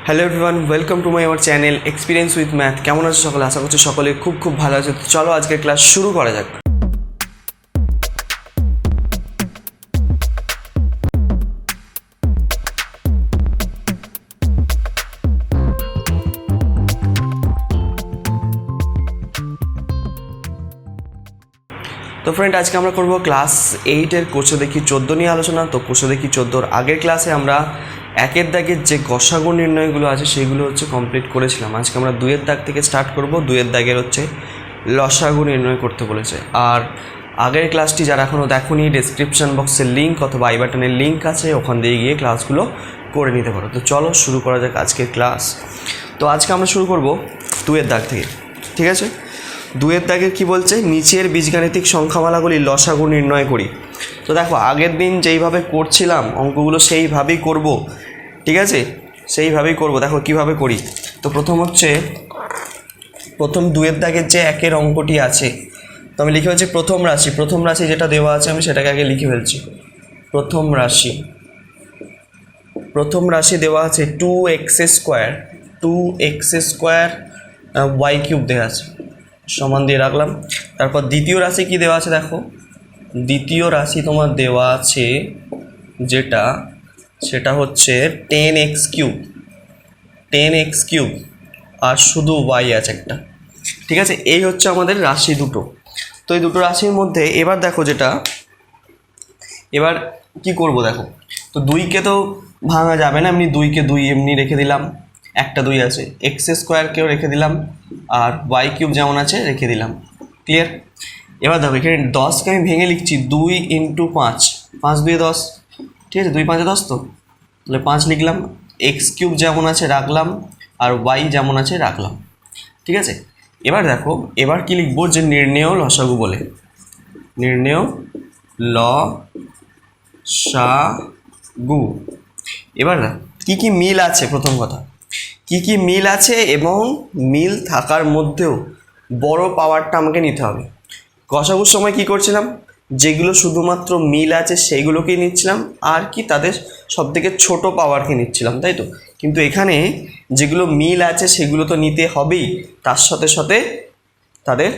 Hello everyone, welcome to my our channel experience with math. কেমন আছে সকলে? আশা করছি সকলে খুব ভালো আছে। তো চলো আজকের ক্লাস শুরু করা যাক। তো ফ্রেন্ড, আজকে আমরা করব ক্লাস 8-এর কোষে দেখি 14 নিয়ে আলোচনা। তো কোষে দেখি 14-র আগের ক্লাসে আমরা একের দাগের যে গসাগু নির্ণয়গুলো আছে সেগুলো কমপ্লিট করেছিলাম। আজকে আমরা 2-এর দাগ থেকে স্টার্ট করব। 2-এর দাগের লসাগু নির্ণয় করতে বলেছে। আর আগের ক্লাসটি যারা এখনও দেখোনি, ডেসক্রিপশন বক্সের লিঙ্ক অথবা আই বাটনের লিঙ্ক আছে, ওখান দিয়ে গিয়ে ক্লাসগুলো করে নিতে পারো। তো চলো শুরু করা যাক আজকের ক্লাস। তো আজকে আমরা শুরু করব 2-এর দাগ থেকে, ঠিক আছে? 2-এর দাগের কী বলছে, নিচের বীজগাণিতিক সংখ্যামালাগুলি লসাগু নির্ণয় করি। তো দেখো, আগের দিন যেইভাবে করছিলাম অঙ্কগুলো সেইভাবেই করব, ঠিক আছে? সেইভাবেই করব। দেখো কীভাবে করি। তো প্রথম 2-এর দাগের যে একের অঙ্কটি আছে, তো আমি লিখে ফেলছি প্রথম রাশি যেটা দেওয়া আছে আমি সেটাকে আগে লিখে ফেলছি। প্রথম রাশি দেওয়া আছে 2x² y³ দেওয়া আছে, সমান দিয়ে রাখলাম। তারপর দ্বিতীয় রাশি কি দেওয়া আছে দেখো, দ্বিতীয় রাশি তোমার দেওয়া আছে সেটা হচ্ছে 10x³ আর শুধু y আছে একটা, ঠিক আছে? এই হচ্ছে আমাদের রাশি দুটো। তো এই দুটো রাশির মধ্যে এবার দেখো এবার কি করব দেখো। তো 2কে তো ভাঙা যাবে না, এমনি 2কে 2 এমনি রেখে দিলাম, একটা 2 আছে। x² রেখে দিলাম আর y³ যেমন আছে রেখে দিলাম। ক্লিয়ার? এবার দেখো এখানে 10কে আমি ভেঙে লিখছি 2 × 5, 5 2 10, ঠিক আছে? 2 5 10, তো তাহলে 5 লিখলাম। x³ যেমন আছে রাখলাম আর y যেমন আছে রাখলাম, ঠিক আছে? এবার দেখো, এবার কি লিখবো, যে নির্ণেয় লসাগু বলে, নির্ণেয় লসাগু। এবার না কী কী মিল আছে, প্রথম কথা কী কী মিল আছে, এবং মিল থাকার মধ্যেও বড় পাওয়ারটা আমাকে নিতে হবে। গসাগুর সময় কি করছিলাম, যেগুলো শুধুমাত্র মিল আছে সেইগুলোকেই নিচ্ছিলাম, আর কি তাদের সবথেকে ছোট পাওয়ারকে নিচ্ছিলাম, তাই তো? কিন্তু এখানে যেগুলো মিল আছে সেগুলো তো নিতে হবেই, তার সাথে সাথে তাদের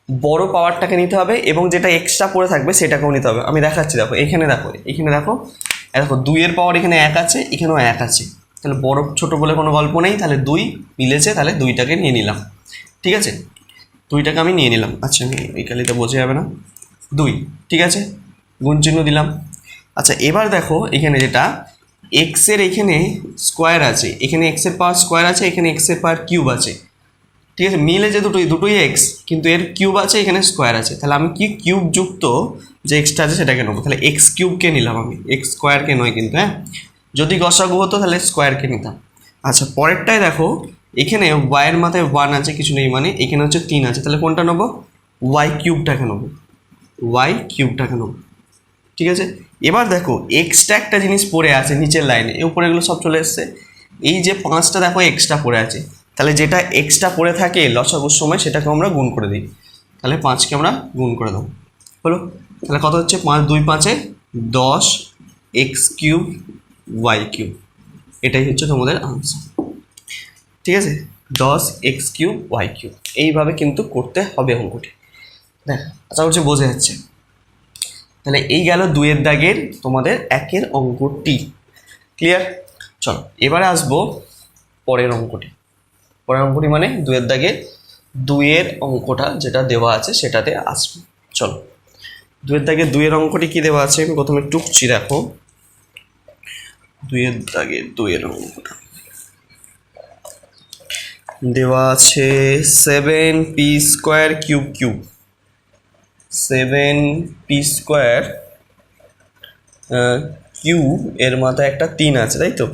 বড় পাওয়ারটাকে নিতে হবে, এবং যেটা এক্সট্রা পড়ে থাকবে সেটাকেও নিতে হবে। আমি দেখাচ্ছি, দেখো এখানে দেখো 2-এর পাওয়ার এখানে 1 আছে, এখানেও 1 আছে। তাহলে বড় ছোট বলে কোনো গল্প নেই, তাহলে 2 মিলেছে, তাহলে 2টাকে নিয়ে নিলাম, ঠিক আছে? 2টাকে আমি নিয়ে নিলাম। আচ্ছা, আমি এই কালিতে বোঝা যাবে না, 2, ঠিক আছে? গুণ চিহ্ন দিলাম। আচ্ছা, এবার দেখো এখানে যেটা এক্সের এখানে স্কোয়ার আছে, এখানে এক্সের পাওয়ার স্কোয়ার আছে, এখানে এক্সের পাওয়ার কিউব আছে, ঠিক আছে? মিলে যে দুটোই এক্স, কিন্তু এর কিউব আছে, এখানে স্কোয়ার আছে। তাহলে আমি কি কিউব যুক্ত যে এক্সটা আছে সেটাকে নেবো। তাহলে x³ নিলাম আমি, x² নয় কিন্তু, হ্যাঁ? যদি গসাগু হতো তাহলে স্কোয়ারকে নিতাম। আচ্ছা, পরেরটায় দেখো এখানে ওয়াইয়ের মাথায় 1 আছে, কিছু নেই মানে, এখানে হচ্ছে 3 আছে, তাহলে কোনটা নেবো? y³ নেবো, ঠিক আছে? এবার দেখো এক্সট্রা একটা জিনিস পড়ে আছে নিচের লাইনে, এর উপরে এগুলো সব চলে এসছে। এই যে 5টা দেখো এক্সট্রা পড়ে আছে, তাহলে যেটা এক্সট্রা পড়ে থাকে লসাগুর সময় সেটাকে আমরা গুণ করে দিই। তাহলে 5কে আমরা গুণ করে দেবো, হলো? তাহলে কত হচ্ছে, 5 2 5 10 x³ y³। এটাই হচ্ছে তোমাদের আনসার, ঠিক আছে? 10 x³ y³। এইভাবে কিন্তু করতে হবে অঙ্কটি। দেখ, আশা করছি বোঝা যাচ্ছে। তাহলে এই গেল 2-এর দাগের তোমাদের একের অঙ্কটি। ক্লিয়ার? চলো এবারে আসবো পরের অঙ্কটি মানে 2-এর দাগের 2-এর অঙ্কটা যেটা দেওয়া আছে সেটাতে আসবো। চলো 2-এর দাগের 2-এর অঙ্কটি কি দেওয়া আছে আমি প্রথমে টুকছি। দেখো 2-এর দাগের 2-এর অঙ্কটা দেওয়া আছে 7p² 7p² কিউ এর মাথায় একটা 3 আছে, তাই তো?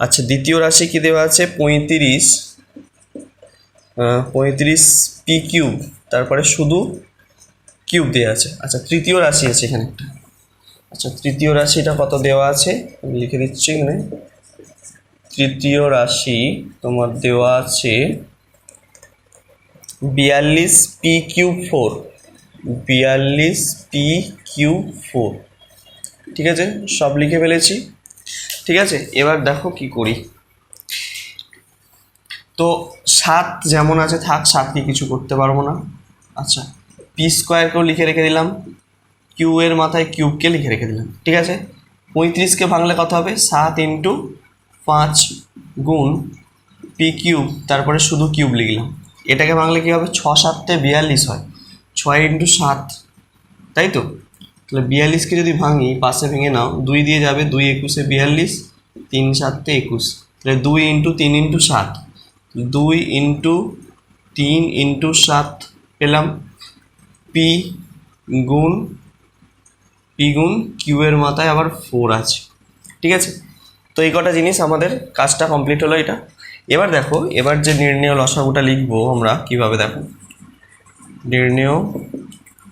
আচ্ছা, দ্বিতীয় রাশি কি দেওয়া আছে, 35p³, তারপরে শুধু কিউব দেওয়া আছে। আচ্ছা, তৃতীয় রাশি আছে এখানে একটা। আচ্ছা, তৃতীয় রাশিটা কত দেওয়া আছে আমি লিখে দিচ্ছি এখানে। তৃতীয় রাশি তোমার দেওয়া আছে 42p³ ঠিক আছে? সব লিখে ফেলেছি, ঠিক আছে? এবার দেখো কি করি। তো 7 যেমন আছে থাক, 7কে কিছু করতে পারবো না। আচ্ছা, পি স্কোয়ারকেও লিখে রেখে দিলাম, কিউ এর মাথায় কিউবকে লিখে রেখে দিলাম। ঠিক আছে, 35কে ভাঙলে কত হবে? 7 ইন্টু 5 গুণ পি কিউব, তারপরে শুধু কিউব লিখলাম। এটাকে ভাঙলে কী হবে? 6 7 42 হয়, 6 ইন্টু 7, তাই তো? তাহলে 42কে যদি ভাঙি, পাশে ভেঙে নাও, 2 দিয়ে যাবে, 2 একুশে 42, 3 7 21, তাহলে 2 ইন্টু 3 ইন্টু 7, 2 ইন্টু 3 ইন্টু 7 পেলাম। পি গুণ কিউ এর মাথায় আবার 4 আছে। ঠিক আছে, তো এই কটা জিনিস আমাদের কাজটা কমপ্লিট হলো এটা। এবার দেখো, এবার যে নির্ণেয় লসাগুটা লিখবো আমরা কিভাবে, দেখো নির্ণেয়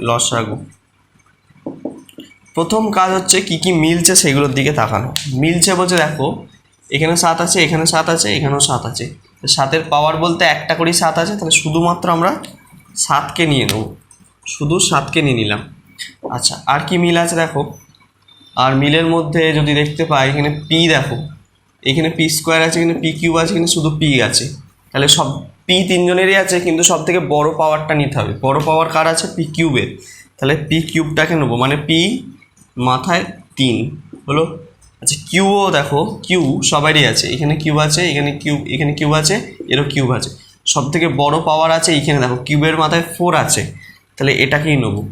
লসাগু। প্রথম কাজ হচ্ছে কি কি মিলছে সেগুলোর দিকে তাকানো। মিলছে বলছে দেখো, এখানে 7 আছে, এখানে 7 আছে, এখানেও 7 আছে। 7-এর পাওয়ার বলতে একটা করেই 7 আছে, তাহলে শুধুমাত্র আমরা 7কে নিয়ে নেব, শুধু 7কে নিয়ে নিলাম। আচ্ছা, আর কি মিল আছে দেখো, আর মিলের মধ্যে যদি দেখতে পাই, এখানে পি দেখো, এখানে পি স্কোয়ার আছে, এখানে পি কিউব আছে, এখানে শুধু পি আছে। তাহলে সব পি তিনজনেরই আছে, কিন্তু সব থেকে বড় পাওয়ারটা নিতে হবে। বড় পাওয়ার কার আছে? পি কিউবের। তাহলে পি কিউবটাকে নেবো, মানে পি মাথায় 3 হলো। আচ্ছা, কিউও দেখো, কিউ সবারই আছে, এখানে কিউব আছে, এখানে কিউব আছে, এরও কিউব আছে। সব থেকে বড় পাওয়ার আছে এইখানে দেখো, কিউবের মাথায় 4 আছে, তাহলে এটাকেই নেবো।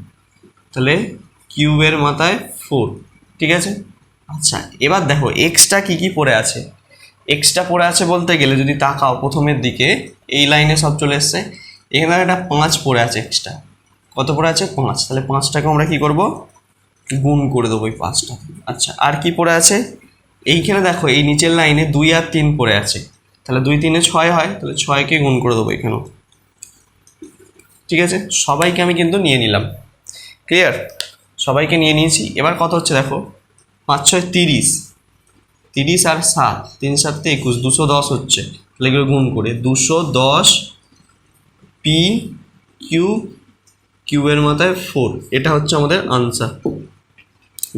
তাহলে কিউবের মাথায় 4, ঠিক আছে। আচ্ছা, এবার দেখো এক্সটা কী কী পড়ে আছে। এক্সটা পড়ে আছে বলতে গেলে যদি তাকাও প্রথমের দিকে, এই লাইনে সব চলে এসছে, এখানে একটা 5 পড়ে আছে এক্সটা। কত পড়ে আছে? 5। তাহলে 5টাকে আমরা কী করবো? গুণ করে দেবো এই 5টা। আচ্ছা, আর কি পড়ে আছে? এইখানে দেখো, এই নিচের লাইনে 2 আর 3 পড়ে আছে, তাহলে 2 3 6 হয়, তাহলে 6কে গুণ করে দেবো এখানেও। ঠিক আছে, সবাইকে আমি কিন্তু নিয়ে নিলাম। ক্লিয়ার? সবাইকে নিয়ে নিয়েছি। এবার কত হচ্ছে দেখো, 5 6 30, 30 আর 7, 3 7 21, 210 হচ্ছে। তাহলে এগুলো গুণ করে 210 পি কিউবের মাথায় 4, এটা হচ্ছে আমাদের আনসার।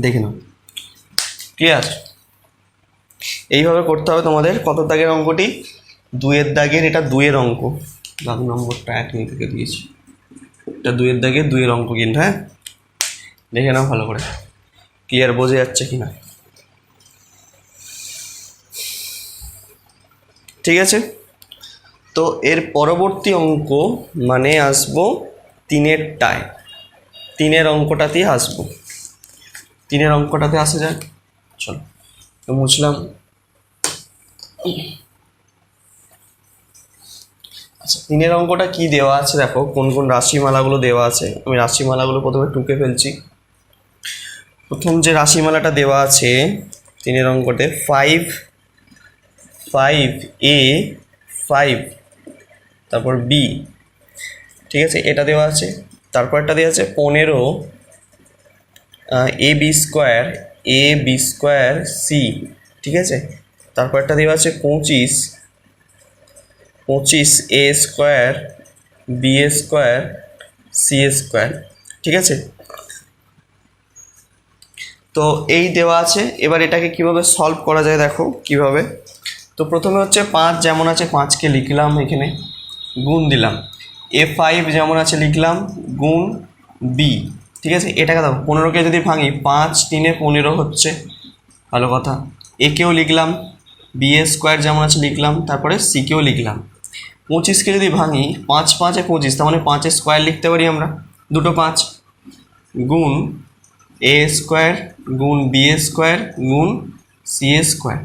দেখে নাও। ক্লিয়ার? এইভাবে করতে হবে তোমাদের। কত দাগের অঙ্কটি? 2-এর দাগের। এটা 2-এর অঙ্ক, দাগ নম্বরটা 1 নিয়ে থেকে দিয়েছি। এটা 2-এর দাগের 2-এর অঙ্ক কিন্তু, হ্যাঁ দেখে নাও ভালো করে, ক্লিয়ার বোঝা যাচ্ছে কিনা। ঠিক আছে, তো এর পরবর্তী অঙ্ক মানে আসবো 3-এরটায়, 3-এর অঙ্কটাতেই আসবো। 3-এর অঙ্কটাতে আসা যাক, চলো তো মুছলাম। আচ্ছা, 3-এর অঙ্কটা কি দেওয়া আছে দেখো, কোন কোন রাশিমালাগুলো দেওয়া আছে। আমি রাশিমালাগুলো প্রথমে টুকে ফেলছি। প্রথম যে রাশিমালাটা দেওয়া আছে 3-এর অঙ্কতে, 5a 5, তারপর বি, ঠিক আছে, এটা দেওয়া আছে। তারপরটা দেওয়া আছে 15 এ বি স্কোয়ার সি, ঠিক আছে। তারপরটা দেওয়া আছে 25 A square B square C square, ঠিক আছে। তো এই দেওয়া আছে। এবার এটাকে কিভাবে সলভ করা যায় দেখো কিভাবে। তো প্রথমে হচ্ছে 5 যেমন আছে 5কে লিখলাম, এখানে গুণ দিলাম। A5 যেমন আছে লিখলাম, গুণ বি, ঠিক আছে। এটাকে দেখো 15কে যদি ভাঙি, 5 3 15 হচ্ছে, ভালো কথা। একেও লিখলাম, বি স্কোয়ার যেমন আছে লিখলাম, তারপরে সিকেও লিখলাম। 25কে যদি ভাঙি, 5 5 25, তার মানে 5-এর স্কোয়ার লিখতে পারি আমরা, দুটো 5, গুণ এ স্কোয়ার গুণ বি স্কোয়ার গুণ সি স্কোয়ার,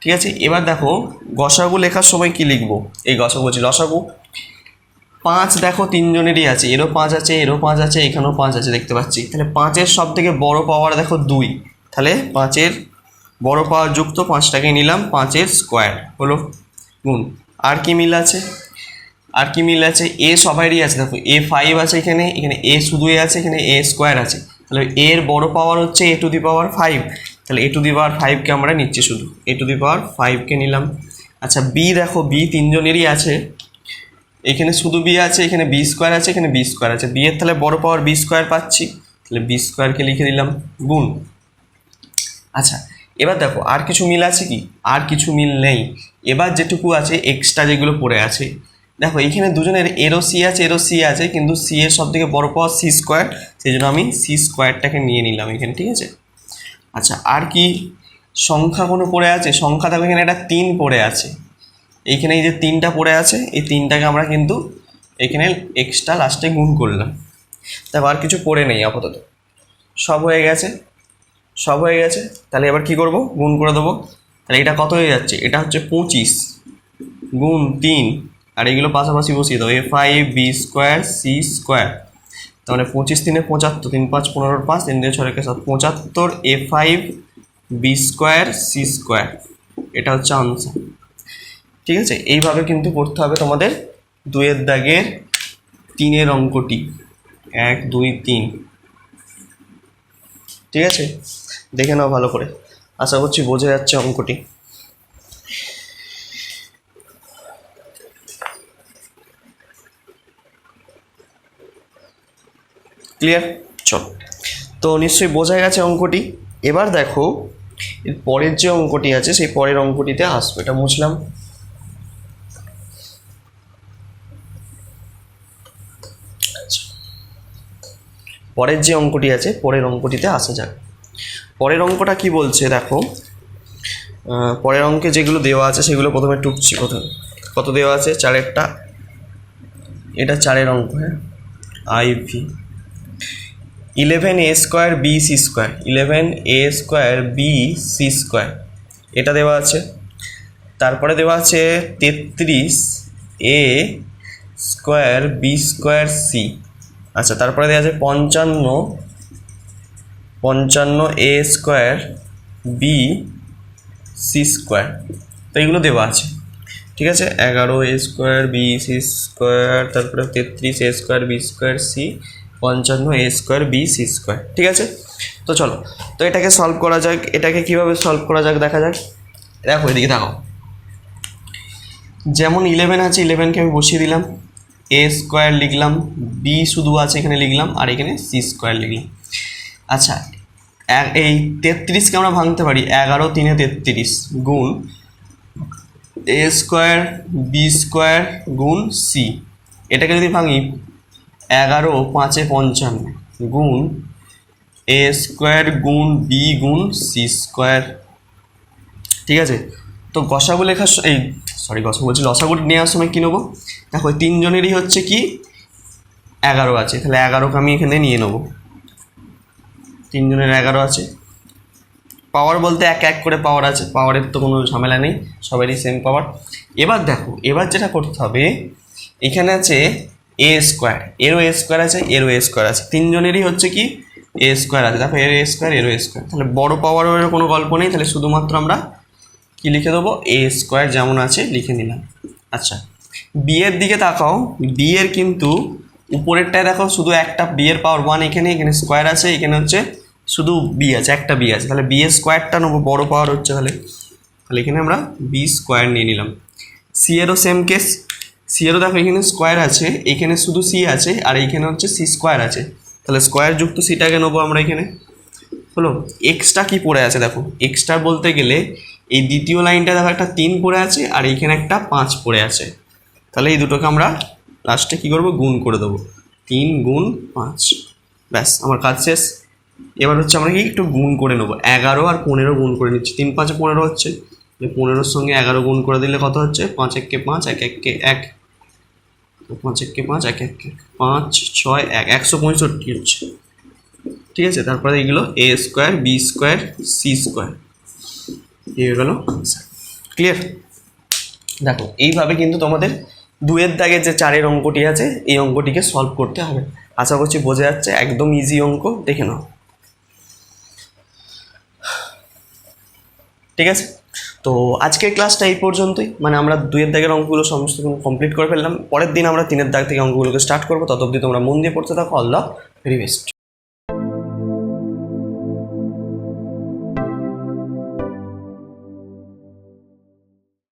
ঠিক আছে। এবার দেখো গসাগু লেখার সময় কি লিখবো, এই গসাগু বলছি লসাগু। 5 দেখো তিনজনেরই আছে, এরও 5 আছে, এরও 5 আছে, এখানেও 5 আছে দেখতে পাচ্ছি। তাহলে 5-এর সব থেকে বড় পাওয়ার দেখো 2, তাহলে 5-এর বড় পাওয়ার যুক্ত 5টাকে নিলাম, 5-এর স্কোয়ার হলো, গুণ। আর কি মিল আছে? আর কি মিল আছে? এ সবারই আছে, দেখো A5 আছে, এখানে এ শুধু এ আছে, এখানে এ স্কোয়ার আছে। তাহলে এর বড় পাওয়ার হচ্ছে A⁵, তাহলে A⁵কে আমরা নিচ্ছি, শুধু A⁵কে নিলাম। আচ্ছা, বি দেখো, বি তিনজনেরই আছে, এখানে শুধু বি আছে, এখানে বি স্কোয়ার আছে, এখানে বি স্কোয়ার আছে। বি এর তাহলে বড় পাওয়ার বি স্কোয়ার পাচ্ছি, তাহলে বি স্কোয়ারকে লিখে দিলাম, গুণ। আচ্ছা, এবার দেখো আর কিছু মিল আছে কি? আর কিছু মিল নেই। এবার যেটুকু আছে এক্সট্রা যেগুলো পড়ে আছে, দেখো এইখানে দুজনের এরও সি আছে এরও সি আছে, কিন্তু সি এর সব থেকে বড় পাওয়ার সি স্কোয়ার, সেই জন্য আমি সি স্কোয়ারটাকে নিয়ে নিলাম এখানে, ঠিক আছে। আচ্ছা আর কি সংখ্যা কোনো পড়ে আছে? সংখ্যা দেখো এখানে একটা 3 পড়ে আছে, এইখানে এই যে 3টা পড়ে আছে, এই 3টাকে আমরা কিন্তু এখানে এক্সট্রা লাস্টে গুণ করলাম। দেখো আর কিছু পড়ে নেই আপাতত, সব হয়ে গেছে, সব হয়ে গেছে। তাহলে এবার কি করব? গুণ করে দেবো। তাহলে এটা কত হয়ে যাচ্ছে? এটা হচ্ছে 25 গুণ 3, আর এগুলো পাশাপাশি বসিয়ে দেবো, a5 b square C square. তাহলে 25 3 75, 3 5 15 5, 3 2 6 7 75 a5 b square C square, এটা হচ্ছে আনসার। ঠিক আছে, এইভাবে কিন্তু করতে হবে তোমাদের 2-এর দাগের 3-এর অঙ্কটি, 1 2 3। ঠিক আছে, দেখে নাও ভালো করে, আশা করছি বোঝা যাচ্ছে অঙ্কটি। ক্লিয়ার? চলো, তো নিশ্চয়ই বোঝা গেছে অঙ্কটি। এবার দেখো এর পরের যে অঙ্কটি আছে সেই পরের অঙ্কটিতে আসবে, এটা মুছলাম। পরের যে অঙ্কটি আছে পরের অঙ্কটিতে আসা যাক। পরের অঙ্কটা কি বলছে দেখো, পরের অঙ্কে যেগুলো দেওয়া আছে সেগুলো প্রথমে টুকছি। প্রথমে কত দেওয়া আছে? 4-এরটা, এটা 4-এর অঙ্ক। হ্যাঁ, IV 11a square B C square, 11a square B C square, এটা দেওয়া আছে। তারপরে দেওয়া আছে 33a square B square C. আচ্ছা, তারপরে দেওয়া আছে 55a square B C square, তো এইগুলো দেওয়া আছে। ঠিক আছে, 11a square B C square, তারপরে 33a square B square C, 55a square B C square. ঠিক আছে, তো চলো তো এটাকে সলভ করা যাক। এটাকে কীভাবে সলভ করা যাক দেখা যাক। দেখো এদিকে দেখো, যেমন 11 আছে, 11কে আমি বসিয়ে দিলাম, এ স্কোয়ার লিখলাম, বি শুধু আছে এখানে লিখলাম, আর এখানে সি স্কোয়ার লিখলাম। আচ্ছা, এই 33কে আমরা ভাঙতে পারি, 11 3 33 গুণ এ স্কোয়ার বি স্কোয়ার গুণ সি। এটাকে যদি ভাঙি, 11 5 55 গুণ এ স্কোয়ার গুণ বি গুণ সি স্কোয়ার। ঠিক আছে, তো গসাগু লেখার গসাগু বলছি, লসাগু নেওয়ার সময় কী নেবো? দেখো ওই 3 জনেরই হচ্ছে কি 11 আছে, তাহলে 11কে আমি এখানে নিয়ে নেবো। 3 জনের 11 আছে। পাওয়ার বলতে এক এক করে পাওয়ার আছে, পাওয়ারের তো কোনো ঝামেলা নেই, সবারই সেম পাওয়ার। এবার দেখো, এবার যেটা করতে হবে, এখানে আছে এ স্কোয়ার, এরও এ স্কোয়ার আছে, এরও এ স্কোয়ার আছে, 3 জনেরই হচ্ছে কি এ স্কোয়ার আছে। দেখো এর এ স্কোয়ার, এরও এ স্কোয়ার, তাহলে বড় পাওয়ারের কোনো গল্প নেই, তাহলে শুধুমাত্র আমরা কি লিখে দেবো? এ স্কোয়ার যেমন আছে লিখে নিলাম। আচ্ছা, বি এর দিকে তাকাও, বি এর কিন্তু উপরেরটায় দেখো শুধু একটা বি এর পাওয়ার 1, এখানে স্কোয়ার আছে, এখানে হচ্ছে শুধু বি আছে, একটা বি আছে, তাহলে বি এর স্কোয়ারটা নেবো, বড় পাওয়ার হচ্ছে, তাহলে এখানে আমরা বি স্কোয়ার নিয়ে নিলাম। সি এরও সেম কেস, সি এরও দেখো এখানে স্কোয়ার আছে, এখানে শুধু সি আছে, আর এইখানে হচ্ছে সি স্কোয়ার আছে, তাহলে স্কোয়ার যুক্ত সিটাকে নেবো আমরা এখানে। হলো, এক্সট্রা কি পড়ে আছে দেখো, এক্সট্রা বলতে গেলে এই দ্বিতীয় লাইনটা দেখো একটা 3 পড়ে আছে, আর এইখানে একটা 5 পড়ে আছে, তাহলে এই দুটোকে আমরা লাস্টে কী করবো? গুণ করে দেবো, 3 গুণ 5, ব্যাস আমার কাজ শেষ। এবার হচ্ছে আমরা কি একটু গুণ করে নেবো, 11 আর 15 গুণ করে নিচ্ছি, 3 5 15 হচ্ছে, 15-র সঙ্গে 11 গুণ করে দিলে কত হচ্ছে? 5 1 5, 1 1 1, 5 1 5, 1 1 5 6 1, 165 হচ্ছে। ঠিক আছে, তারপরে এইগুলো A square B square C square, এই হয়ে গেল আনসার। ক্লিয়ার? দেখো এইভাবে কিন্তু তোমাদের 2-এর দাগের যে 4-এর অঙ্কটি আছে এই অঙ্কটিকে সলভ করতে হবে। আশা করছি বোঝা যাচ্ছে, একদম ইজি অঙ্ক, দেখে নাও। ঠিক আছে, তো আজকের ক্লাসটা এই পর্যন্তই, মানে আমরা 2-এর দাগের অঙ্কগুলো সমস্ত কমপ্লিট করে ফেললাম। পরের দিন আমরা 3-এর দাগ থেকে অঙ্কগুলোকে স্টার্ট করবো, তত অবধি তোমরা মন দিয়ে পড়তে থাকো। All the very best.